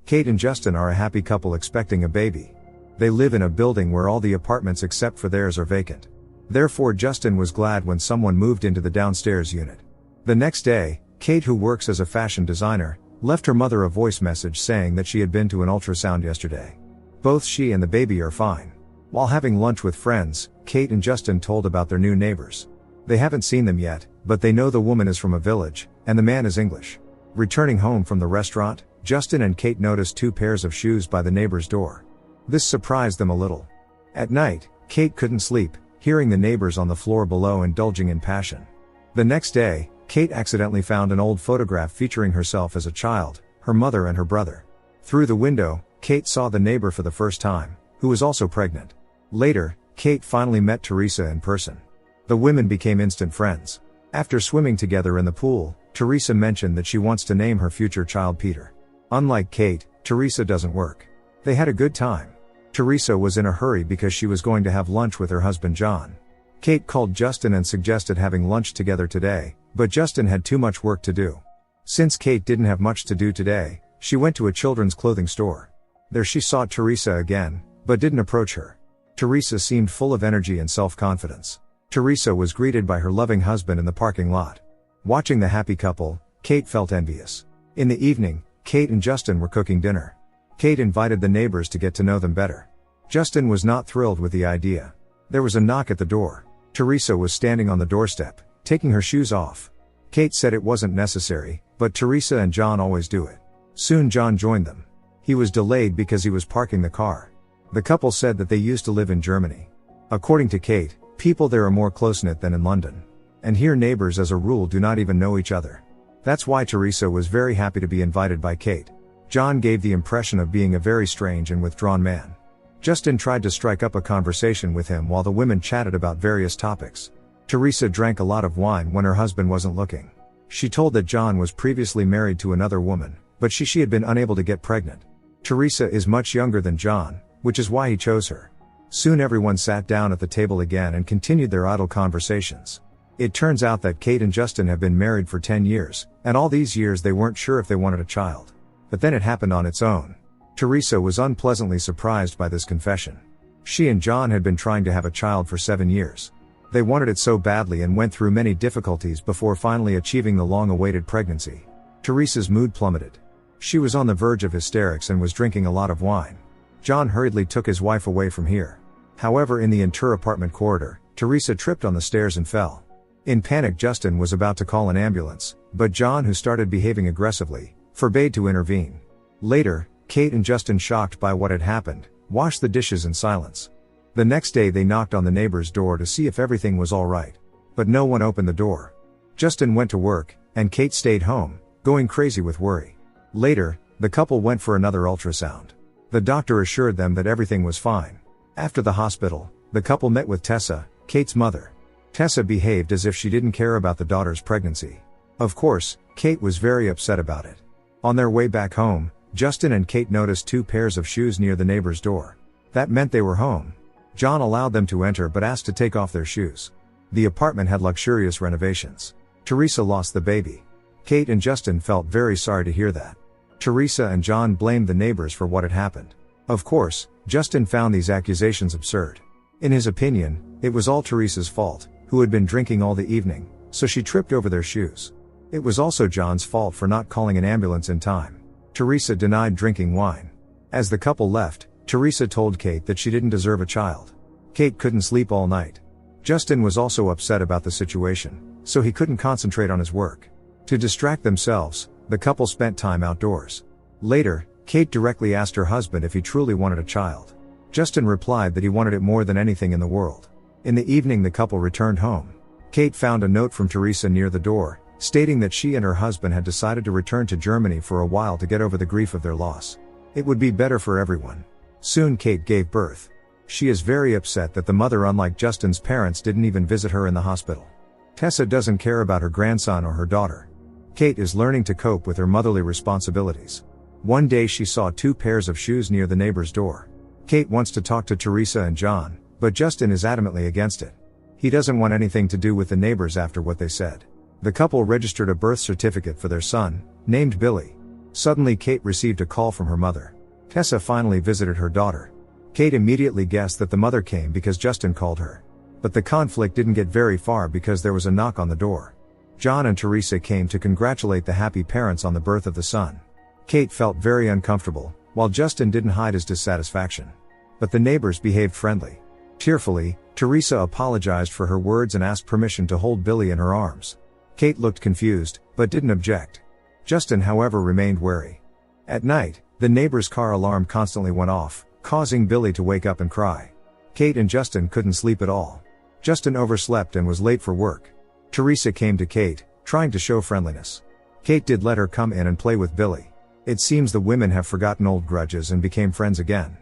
Kate and Justin are a happy couple expecting a baby. They live in a building where all the apartments except for theirs are vacant. Therefore Justin was glad when someone moved into the downstairs unit. The next day, Kate, who works as a fashion designer, left her mother a voice message saying that she had been to an ultrasound yesterday. Both she and the baby are fine. While having lunch with friends, Kate and Justin told about their new neighbors. They haven't seen them yet, but they know the woman is from a village, and the man is English. Returning home from the restaurant, Justin and Kate noticed 2 pairs of shoes by the neighbor's door. This surprised them a little. At night, Kate couldn't sleep, hearing the neighbors on the floor below indulging in passion. The next day, Kate accidentally found an old photograph featuring herself as a child, her mother and her brother. Through the window, Kate saw the neighbor for the first time, who was also pregnant. Later, Kate finally met Teresa in person. The women became instant friends. After swimming together in the pool, Teresa mentioned that she wants to name her future child Peter. Unlike Kate, Teresa doesn't work. They had a good time. Teresa was in a hurry because she was going to have lunch with her husband John. Kate called Justin and suggested having lunch together today, but Justin had too much work to do. Since Kate didn't have much to do today, she went to a children's clothing store. There she saw Teresa again, but didn't approach her. Teresa seemed full of energy and self-confidence. Teresa was greeted by her loving husband in the parking lot. Watching the happy couple, Kate felt envious. In the evening, Kate and Justin were cooking dinner. Kate invited the neighbors to get to know them better. Justin was not thrilled with the idea. There was a knock at the door. Teresa was standing on the doorstep, taking her shoes off. Kate said it wasn't necessary, but Teresa and John always do it. Soon John joined them. He was delayed because he was parking the car. The couple said that they used to live in Germany. According to Kate, people there are more close-knit than in London. And here neighbors as a rule do not even know each other. That's why Teresa was very happy to be invited by Kate. John gave the impression of being a very strange and withdrawn man. Justin tried to strike up a conversation with him while the women chatted about various topics. Teresa drank a lot of wine when her husband wasn't looking. She told that John was previously married to another woman, but she had been unable to get pregnant. Teresa is much younger than John, which is why he chose her. Soon everyone sat down at the table again and continued their idle conversations. It turns out that Kate and Justin have been married for 10 years, and all these years they weren't sure if they wanted a child. But then it happened on its own. Teresa was unpleasantly surprised by this confession. She and John had been trying to have a child for 7 years. They wanted it so badly and went through many difficulties before finally achieving the long-awaited pregnancy. Teresa's mood plummeted. She was on the verge of hysterics and was drinking a lot of wine. John hurriedly took his wife away from here. However, in the inter-apartment corridor, Teresa tripped on the stairs and fell. In panic, Justin was about to call an ambulance, but John, who started behaving aggressively, forbade to intervene. Later, Kate and Justin, shocked by what had happened, washed the dishes in silence. The next day they knocked on the neighbor's door to see if everything was all right. But no one opened the door. Justin went to work, and Kate stayed home, going crazy with worry. Later, the couple went for another ultrasound. The doctor assured them that everything was fine. After the hospital, the couple met with Tessa, Kate's mother. Tessa behaved as if she didn't care about the daughter's pregnancy. Of course, Kate was very upset about it. On their way back home, Justin and Kate noticed 2 pairs of shoes near the neighbor's door. That meant they were home. John allowed them to enter but asked to take off their shoes. The apartment had luxurious renovations. Teresa lost the baby. Kate and Justin felt very sorry to hear that. Teresa and John blamed the neighbors for what had happened. Of course, Justin found these accusations absurd. In his opinion, it was all Teresa's fault, who had been drinking all the evening, so she tripped over their shoes. It was also John's fault for not calling an ambulance in time. Teresa denied drinking wine. As the couple left, Teresa told Kate that she didn't deserve a child. Kate couldn't sleep all night. Justin was also upset about the situation, so he couldn't concentrate on his work. To distract themselves, the couple spent time outdoors. Later, Kate directly asked her husband if he truly wanted a child. Justin replied that he wanted it more than anything in the world. In the evening the couple returned home. Kate found a note from Teresa near the door, stating that she and her husband had decided to return to Germany for a while to get over the grief of their loss. It would be better for everyone. Soon Kate gave birth. She is very upset that the mother, unlike Justin's parents, didn't even visit her in the hospital. Tessa doesn't care about her grandson or her daughter. Kate is learning to cope with her motherly responsibilities. One day she saw 2 pairs of shoes near the neighbor's door. Kate wants to talk to Teresa and John, but Justin is adamantly against it. He doesn't want anything to do with the neighbors after what they said. The couple registered a birth certificate for their son, named Billy. Suddenly Kate received a call from her mother. Tessa finally visited her daughter. Kate immediately guessed that the mother came because Justin called her. But the conflict didn't get very far because there was a knock on the door. John and Teresa came to congratulate the happy parents on the birth of the son. Kate felt very uncomfortable, while Justin didn't hide his dissatisfaction. But the neighbors behaved friendly. Tearfully, Teresa apologized for her words and asked permission to hold Billy in her arms. Kate looked confused, but didn't object. Justin, however, remained wary. At night, the neighbor's car alarm constantly went off, causing Billy to wake up and cry. Kate and Justin couldn't sleep at all. Justin overslept and was late for work. Teresa came to Kate, trying to show friendliness. Kate did let her come in and play with Billy. It seems the women have forgotten old grudges and became friends again.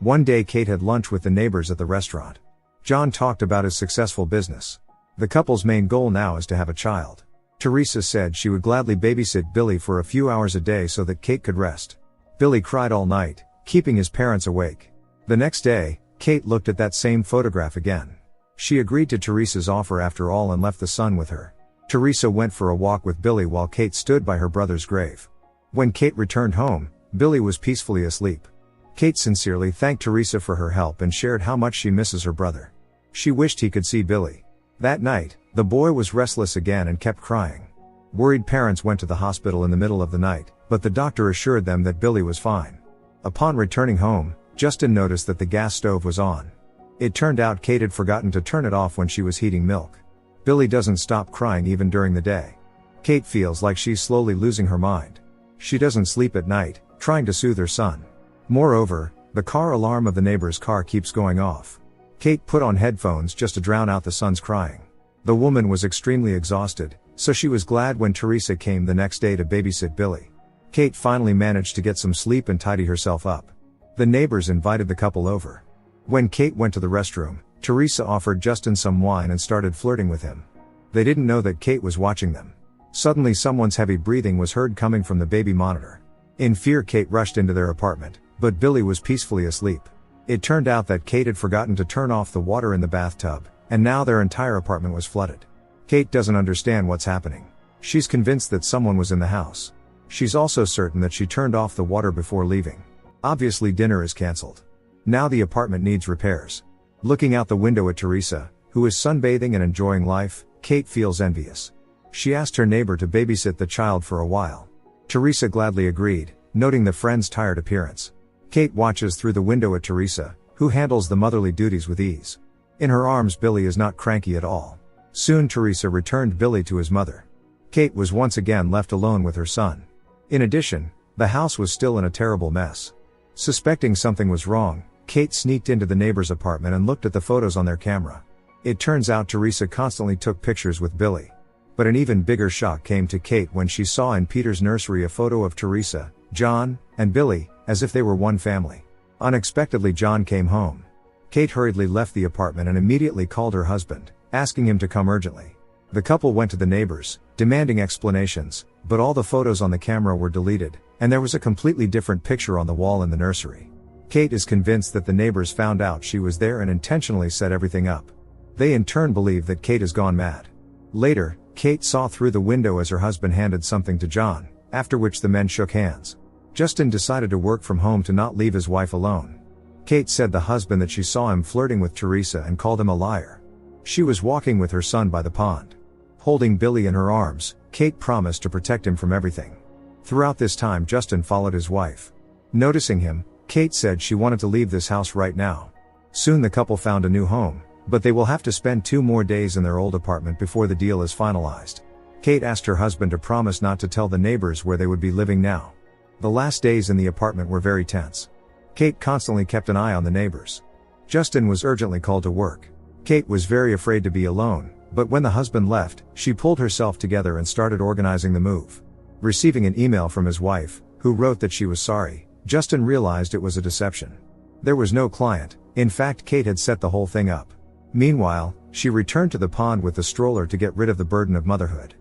One day Kate had lunch with the neighbors at the restaurant. John talked about his successful business. The couple's main goal now is to have a child. Teresa said she would gladly babysit Billy for a few hours a day so that Kate could rest. Billy cried all night, keeping his parents awake. The next day, Kate looked at that same photograph again. She agreed to Teresa's offer after all and left the son with her. Teresa went for a walk with Billy while Kate stood by her brother's grave. When Kate returned home, Billy was peacefully asleep. Kate sincerely thanked Teresa for her help and shared how much she misses her brother. She wished he could see Billy. That night, the boy was restless again and kept crying. Worried parents went to the hospital in the middle of the night, but the doctor assured them that Billy was fine. Upon returning home, Justin noticed that the gas stove was on. It turned out Kate had forgotten to turn it off when she was heating milk. Billy doesn't stop crying even during the day. Kate feels like she's slowly losing her mind. She doesn't sleep at night, trying to soothe her son. Moreover, the car alarm of the neighbor's car keeps going off. Kate put on headphones just to drown out the son's crying. The woman was extremely exhausted, so she was glad when Teresa came the next day to babysit Billy. Kate finally managed to get some sleep and tidy herself up. The neighbors invited the couple over. When Kate went to the restroom, Teresa offered Justin some wine and started flirting with him. They didn't know that Kate was watching them. Suddenly someone's heavy breathing was heard coming from the baby monitor. In fear, Kate rushed into their apartment, but Billy was peacefully asleep. It turned out that Kate had forgotten to turn off the water in the bathtub, and now their entire apartment was flooded. Kate doesn't understand what's happening. She's convinced that someone was in the house. She's also certain that she turned off the water before leaving. Obviously dinner is cancelled. Now the apartment needs repairs. Looking out the window at Teresa, who is sunbathing and enjoying life, Kate feels envious. She asked her neighbor to babysit the child for a while. Teresa gladly agreed, noting the friend's tired appearance. Kate watches through the window at Teresa, who handles the motherly duties with ease. In her arms, Billy is not cranky at all. Soon Teresa returned Billy to his mother. Kate was once again left alone with her son. In addition, the house was still in a terrible mess. Suspecting something was wrong, Kate sneaked into the neighbor's apartment and looked at the photos on their camera. It turns out Teresa constantly took pictures with Billy. But an even bigger shock came to Kate when she saw in Peter's nursery a photo of Teresa, John, and Billy, as if they were one family. Unexpectedly, John came home. Kate hurriedly left the apartment and immediately called her husband, asking him to come urgently. The couple went to the neighbors, demanding explanations, but all the photos on the camera were deleted, and there was a completely different picture on the wall in the nursery. Kate is convinced that the neighbors found out she was there and intentionally set everything up. They in turn believe that Kate has gone mad. Later, Kate saw through the window as her husband handed something to John, after which the men shook hands. Justin decided to work from home to not leave his wife alone. Kate said the husband that she saw him flirting with Teresa and called him a liar. She was walking with her son by the pond. Holding Billy in her arms, Kate promised to protect him from everything. Throughout this time, Justin followed his wife. Noticing him, Kate said she wanted to leave this house right now. Soon the couple found a new home, but they will have to spend 2 more days in their old apartment before the deal is finalized. Kate asked her husband to promise not to tell the neighbors where they would be living now. The last days in the apartment were very tense. Kate constantly kept an eye on the neighbors. Justin was urgently called to work. Kate was very afraid to be alone, but when the husband left, she pulled herself together and started organizing the move. Receiving an email from his wife, who wrote that she was sorry, Justin realized it was a deception. There was no client. In fact, Kate had set the whole thing up. Meanwhile, she returned to the pond with the stroller to get rid of the burden of motherhood.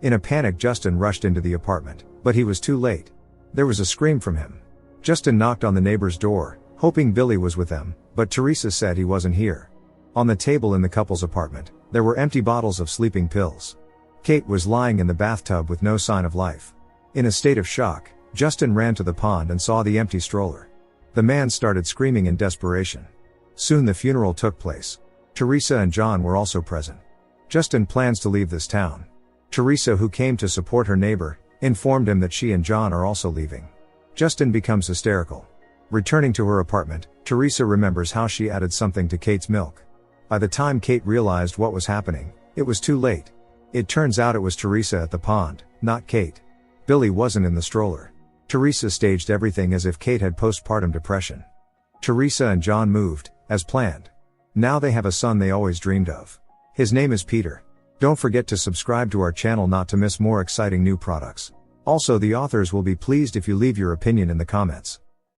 In a panic, Justin rushed into the apartment, but he was too late. There was a scream from him. Justin knocked on the neighbor's door, hoping Billy was with them, but Teresa said he wasn't here. On the table in the couple's apartment, there were empty bottles of sleeping pills. Kate was lying in the bathtub with no sign of life. In a state of shock, Justin ran to the pond and saw the empty stroller. The man started screaming in desperation. Soon the funeral took place. Teresa and John were also present. Justin plans to leave this town. Teresa, who came to support her neighbor, informed him that she and John are also leaving. Justin becomes hysterical. Returning to her apartment, Teresa remembers how she added something to Kate's milk. By the time Kate realized what was happening, it was too late. It turns out it was Teresa at the pond, not Kate. Billy wasn't in the stroller. Teresa staged everything as if Kate had postpartum depression. Teresa and John moved, as planned. Now they have a son they always dreamed of. His name is Peter. Don't forget to subscribe to our channel not to miss more exciting new products. Also, the authors will be pleased if you leave your opinion in the comments.